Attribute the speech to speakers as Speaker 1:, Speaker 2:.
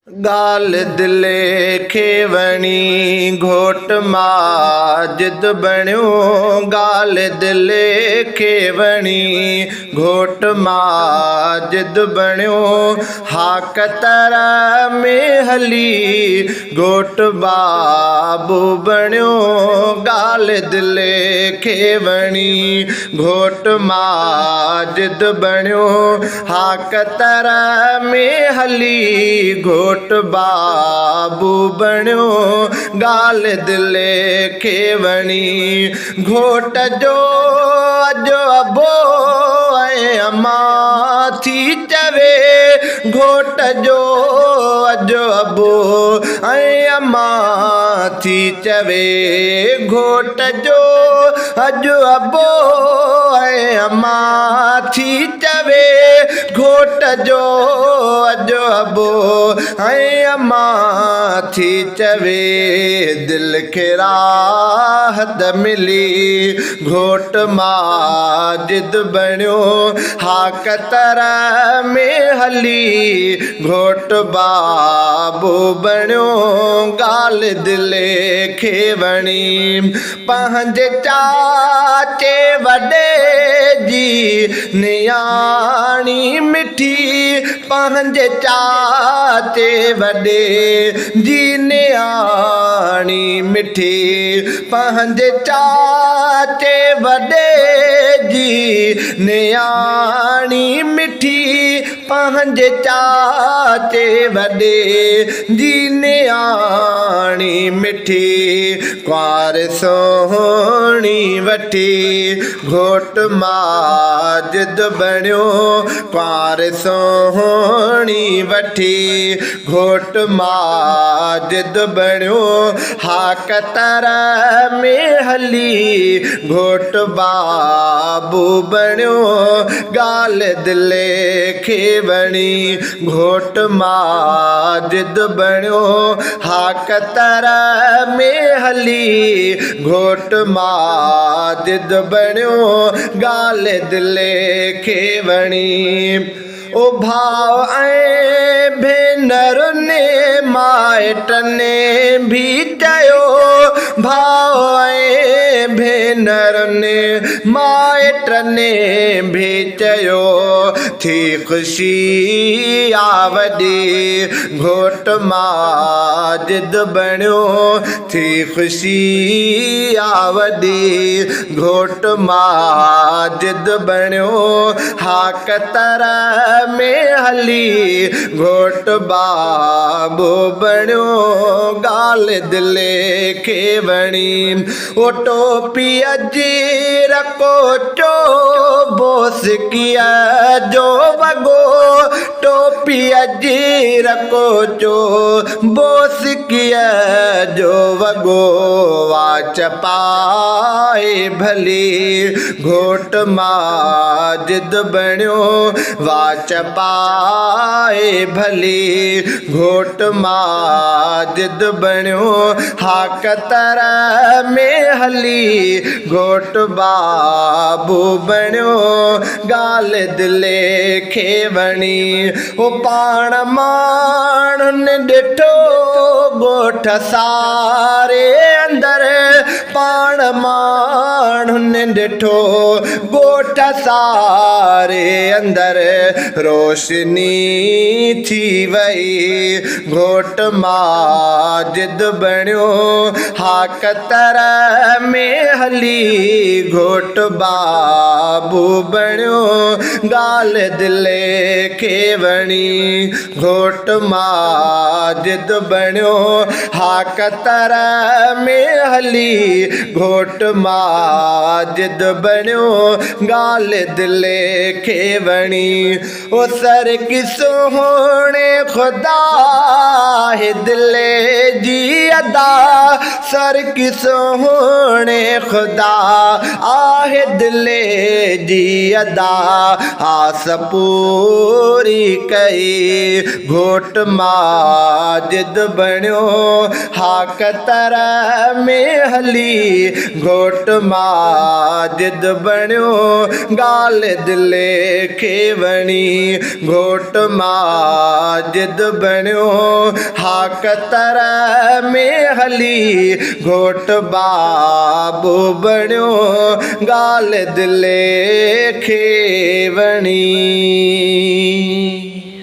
Speaker 1: गाल दिले खेवणी घोट माजिद बणियो। गाल दिले खेवणी घोट माजिद बणियो। हाकतर में हली घोट बाबू बणियो। गाल दिले खेवणी घोट माजिद बणियो। हाकतर में हली घोट बाबू बणियो। गाल दिले खेवणी घोट जो अजो अबो ऐं अम्मा थी चवे। घोट जो अजो अबो ऐं अम्मा थी चवे। घोट जो अजो अबो ऐं अम्मा थी चवे। घोट जो अजो अबो ऐं अम्मा थी चवे। दिल खे राहत मिली घोट माजिद बणियो। हाकतर में हली घोट बाबू बणियो। गाल दिले खेवणी पंहिंजे चाचे वॾे जी नियाणी मिठी। पंहिंजे चाचे वॾे जी नियाणी मिठी। पंहिंजे चाचे वॾे जी नियाणी मिठी। पंहिंजे चाचे वॾे जी नियाणी मिठी। कुंवार सोहिणी वठी घोट माजिद बणियो। कुंवार सोहिणी वठी घोट माजिद बणियो। हाकतर में हली घोट बाबू बणियो। गाल दिले खेवणी घोट माजिद बणियो। हाकतर में हली घोट माजिद बणियो। गाल दिले खेवणी ओ भाव ऐं भेनरुनि माइटनि भी चयो। भाव ऐं भेनरुनि माइटनि भी चयो। थी ख़ुशी आ वॾी घोट माजिद बणियो। थी ख़ुशी आ वॾी घोट माजिद बणियो। हाकतर में हली घोट बाबू बणियो। गाल दिले खेवणी ओ टोपीअ जी रकोचो बोसकीअ जो वॻो। टोपीअ जी रकोचो बोसकीअ जो वॻो। वाच पाए भली घोट माजिद बणियो। वाच पाए भली घोट माजिद बणियो। हाकतर में हली घोट बाबू बणियो। गाल दिले खेवणी ओ पाण माण्हुनि ॾिठो ॻोठ सारे अंदरि। पाण माण्हुनि ॾिठो ॻोठ सारे अंदरि। रोशनी थी वई घोट माजिद बणियो। हाकतर में हली घोट बाबू बणियो। गाल दिले खेवणी घोट माजिद बणियो। हाकतर में हली घोट माजिद बणियो। गाल दिले खेवणी ओ सर की सोहणे खुदा है दिले जी अदा। सर की सोहणे खुदा आहे दिले जी अदा आस पूरी कई घोट माजिद बणियो हाक तर में हली घोट माजिद बणियो गाल दिले खे वणी घोट माजिद बणियो हाक तर में हली घोट बाबू बणियो गाल दिले खे वणी।